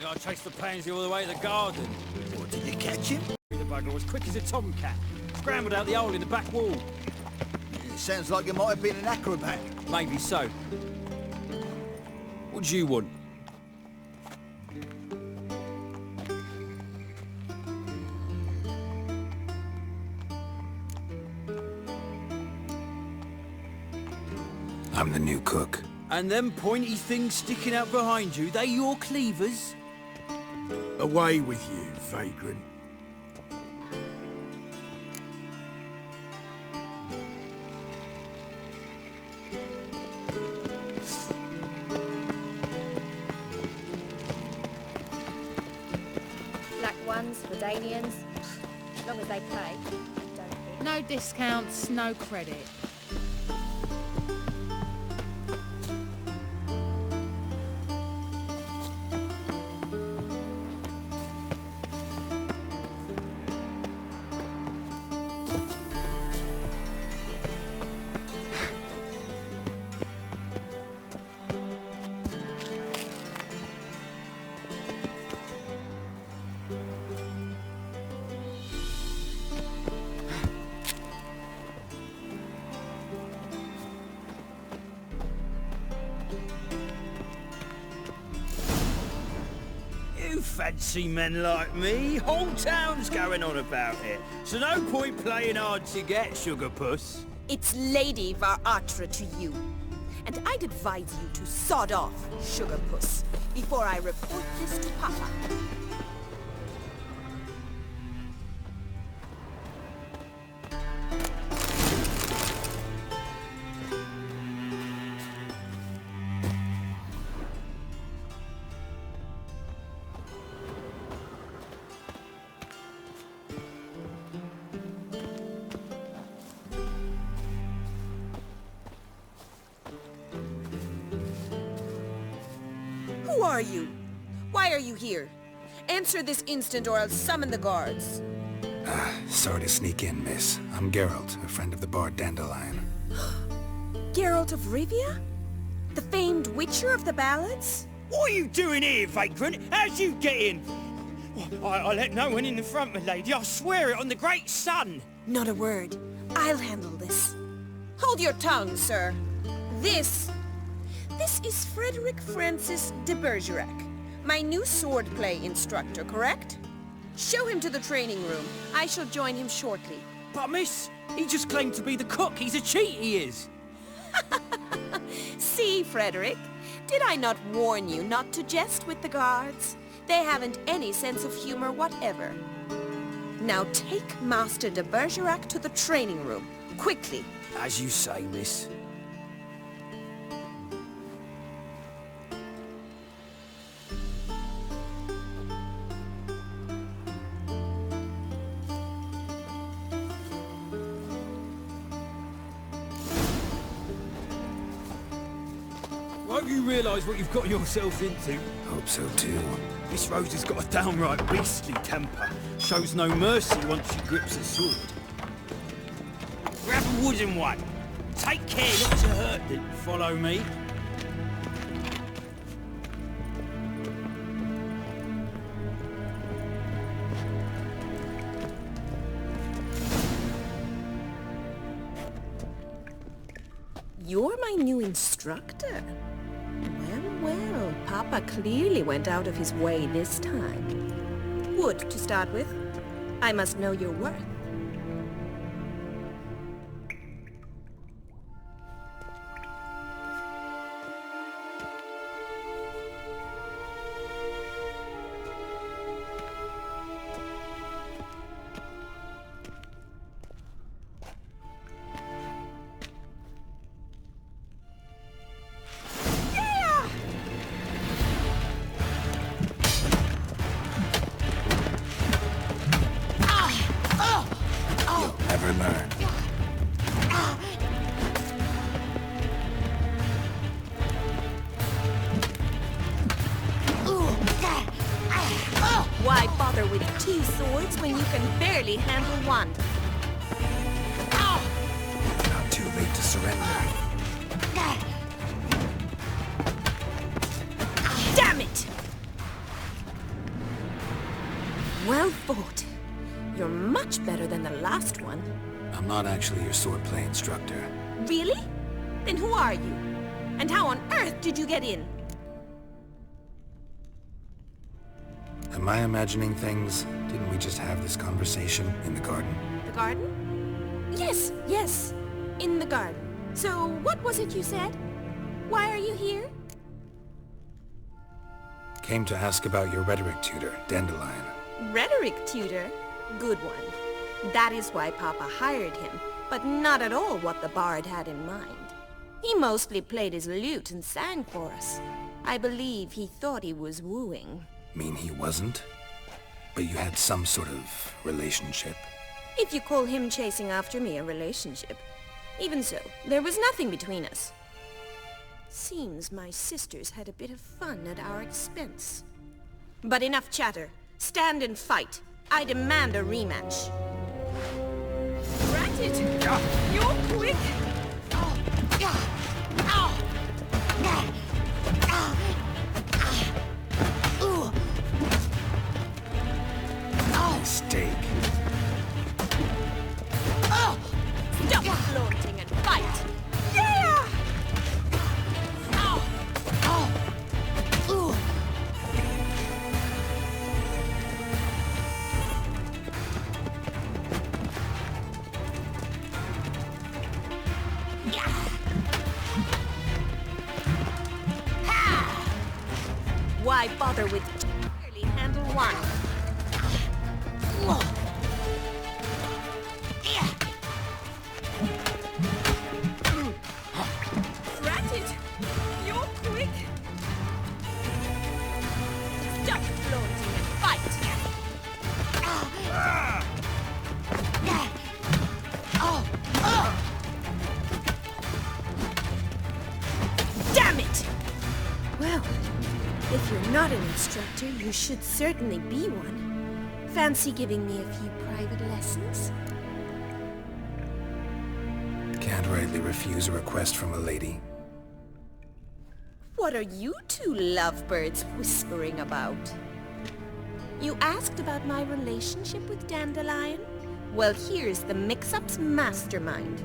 I chased the pansy all the way to the garden. What, did you catch him? The bugger was quick as a tomcat. Scrambled out the hole in the back wall. It sounds like you might have been an acrobat. Maybe so. What do you want? I'm the new cook. And them pointy things sticking out behind you, they your cleavers? Away with you, vagrant. Black ones, Redanians, as long as they pay. No discounts, no credit. Fancy men like me. Whole town's going on about it. So no point playing hard to get, Sugar Puss. It's Lady Var-Atra to you. And I'd advise you to sod off, Sugar Puss, before I report this to Papa. Who are you? Why are you here? Answer this instant or I'll summon the guards. Sorry to sneak in, miss. I'm Geralt, a friend of the bard Dandelion. Geralt of Rivia? The famed witcher of the ballads? What are you doing here, vagrant? How'd you get in? I let no one in the front, my lady. I swear it on the great sun. Not a word. I'll handle this. Hold your tongue, sir. This is Frederick Francis de Bergerac, my new swordplay instructor, correct? Show him to the training room. I shall join him shortly. But miss, he just claimed to be the cook. He's a cheat, he is. See, Frederick, did I not warn you not to jest with the guards? They haven't any sense of humor whatever. Now take Master de Bergerac to the training room, quickly. As you say, miss. Won't you realise what you've got yourself into? Hope so too. Miss Rose has got a downright beastly temper. Shows no mercy once she grips a sword. Grab a wooden one. Take care not to hurt them. Follow me. You're my new instructor? Well, Papa clearly went out of his way this time. Wood, to start with. I must know your worth. Never learn. Why bother with 2 swords when you can barely handle one? Not too late to surrender. Damn it! Well fought. You're much better than the last one. I'm not actually your swordplay instructor. Really? Then who are you? And how on earth did you get in? Am I imagining things? Didn't we just have this conversation in the garden? The garden? Yes, yes. In the garden. So, what was it you said? Why are you here? Came to ask about your rhetoric tutor, Dandelion. Rhetoric tutor? Good one. That is why Papa hired him, but not at all what the bard had in mind. He mostly played his lute and sang for us. I believe he thought he was wooing. Mean he wasn't? But you had some sort of relationship? If you call him chasing after me a relationship. Even so, there was nothing between us. Seems my sisters had a bit of fun at our expense. But enough chatter. Stand and fight. I demand a rematch. Rat it! You're quick! Mistake. Stop flaunting and fight! Yeah! Why bother with barely handle one? Rat it! You're quick! Stop flaunting and fight! Damn it! Well, if you're not an instructor, you should certainly be one. Fancy giving me a few private lessons? Can't rightly refuse a request from a lady. What are you two lovebirds whispering about? You asked about my relationship with Dandelion? Well, here's the mix-up's mastermind.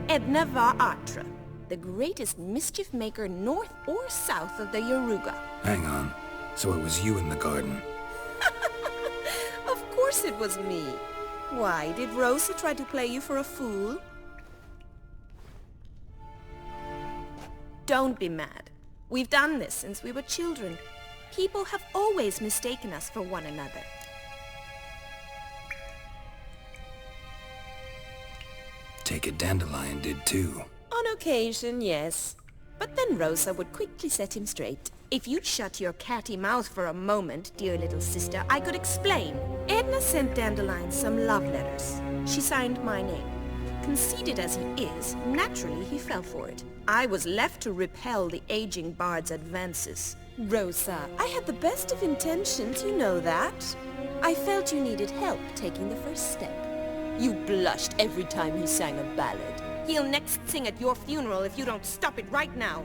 Edna var Atra, the greatest mischief maker north or south of the Yaruga. Hang on. So it was you in the garden. Of course it was me. Why, did Rosa try to play you for a fool? Don't be mad. We've done this since we were children. People have always mistaken us for one another. Take it Dandelion did too. On occasion, yes. But then Rosa would quickly set him straight. If you'd shut your catty mouth for a moment, dear little sister, I could explain. Edna sent Dandelion some love letters. She signed my name. Conceited as he is, naturally he fell for it. I was left to repel the aging bard's advances. Rosa, I had the best of intentions, you know that. I felt you needed help taking the first step. You blushed every time he sang a ballad. He'll next sing at your funeral if you don't stop it right now.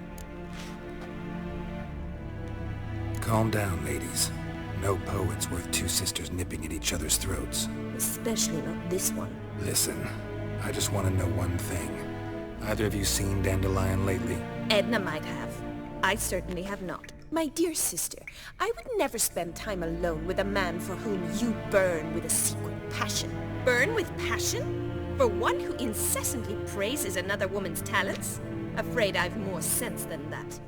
Calm down, ladies. No poet's worth 2 sisters nipping at each other's throats. Especially not this one. Listen, I just want to know one thing. Either of you seen Dandelion lately? Edna might have. I certainly have not. My dear sister, I would never spend time alone with a man for whom you burn with a secret passion. Burn with passion? For one who incessantly praises another woman's talents? Afraid I've more sense than that.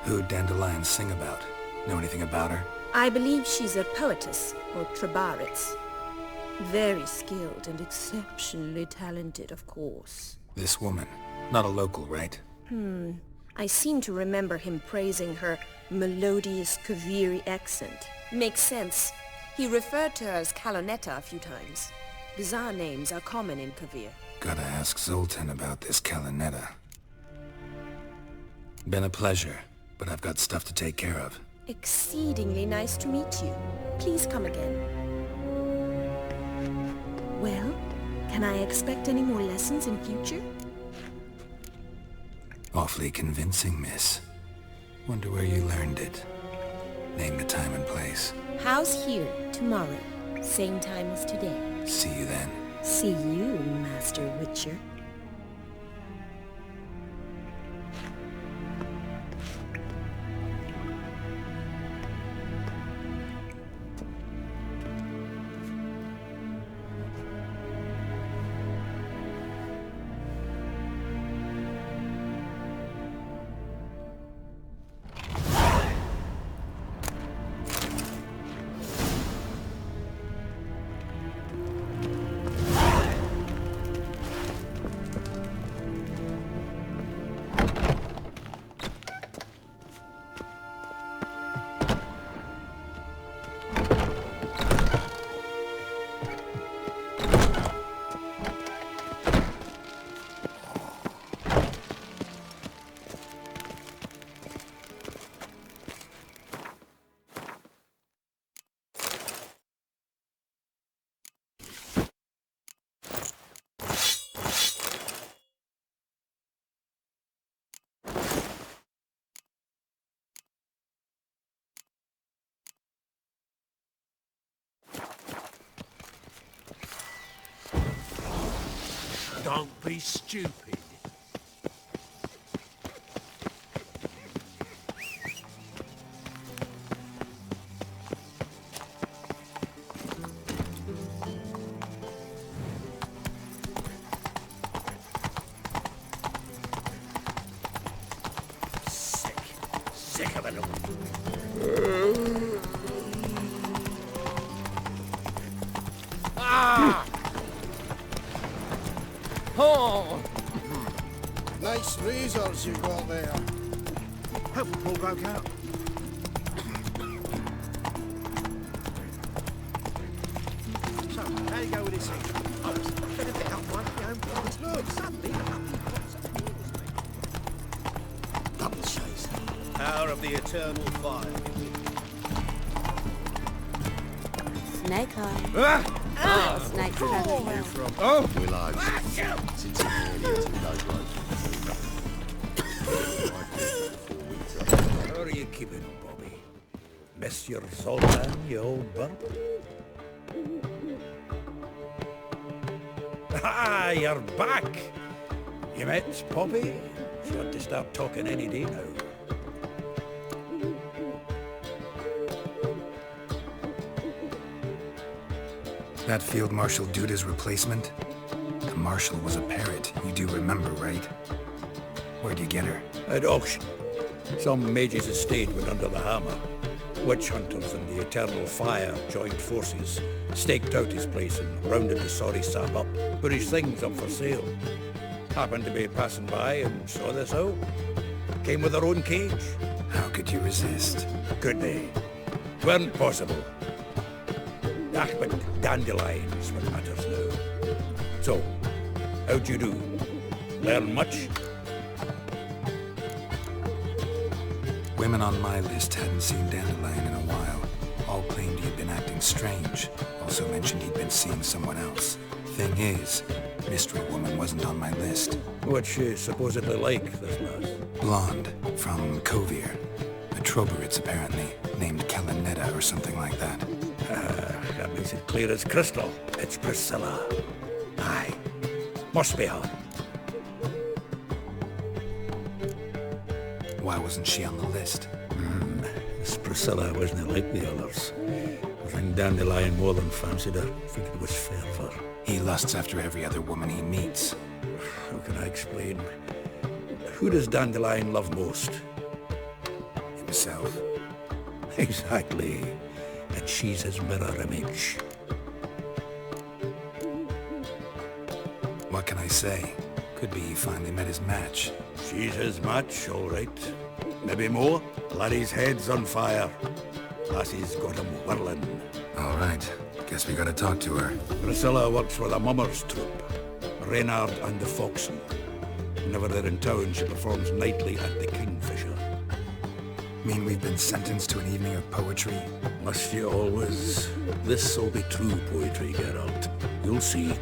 Who'd Dandelion sing about? Know anything about her? I believe she's a poetess, or Trebaritz. Very skilled and exceptionally talented, of course. This woman. Not a local, right? I seem to remember him praising her melodious Kaviri accent. Makes sense. He referred to her as Kalonetta a few times. Bizarre names are common in Kavir. Gotta ask Zoltan about this Kalonetta. Been a pleasure, but I've got stuff to take care of. Exceedingly nice to meet you. Please come again. Well, can I expect any more lessons in future? Awfully convincing, miss. Wonder where you learned it. Name the time and place. House here, tomorrow. Same time as today. See you then. See you, Master Witcher. Don't be stupid. Sick of it all. Ah! Oh! Nice razors you got there. Hope the poor broke out. So, how you go with this thing? I was a bit up my own plans. Look, suddenly, double chase. Power of the eternal fire. Snake eye. Snake friendly. Oh! Willows. Since the area 2 days road. How are you keeping, Bobby? Miss your Zoltan, you old burp? Ah, you're back! You met Poppy? She ought to start talking any day now. That Field Marshal Duda's replacement? The Marshal was a parrot, you do remember, right? Where'd you get her? At auction. Some mage's estate went under the hammer. Witch hunters and the Eternal Fire joined forces, staked out his place and rounded the sorry sap up, put his things up for sale. Happened to be passing by and saw this out. Came with her own cage. How could you resist? Could they? 'Tweren't possible. Ah, but dandelions what matters now. So, how'd you do? Learn much? Women on my list hadn't seen Dandelion in a while. All claimed he'd been acting strange. Also mentioned he'd been seeing someone else. Thing is, Mystery Woman wasn't on my list. What's she supposedly like, this lass? Blonde, from Kovir. A Troberitz, apparently, named Kalonetta or something like that. That makes it clear as crystal. It's Priscilla. Aye. Must be her. Why wasn't she on the list? This Priscilla wasn't like the others. I think Dandelion more than fancied her. I think it was fervour. He lusts after every other woman he meets. How can I explain? Who does Dandelion love most? Himself. Exactly. And she's his mirror image. What can I say? Could be he finally met his match. She's his match, all right. Maybe more. Laddie's head's on fire. Lassie's got him whirling. All right. Guess we gotta talk to her. Priscilla works for the Mummers troupe. Reynard and the Foxen. Whenever they're in town, she performs nightly at the Kingfisher. Mean we've been sentenced to an evening of poetry? Must you always? This'll be true poetry, Geralt. You'll see.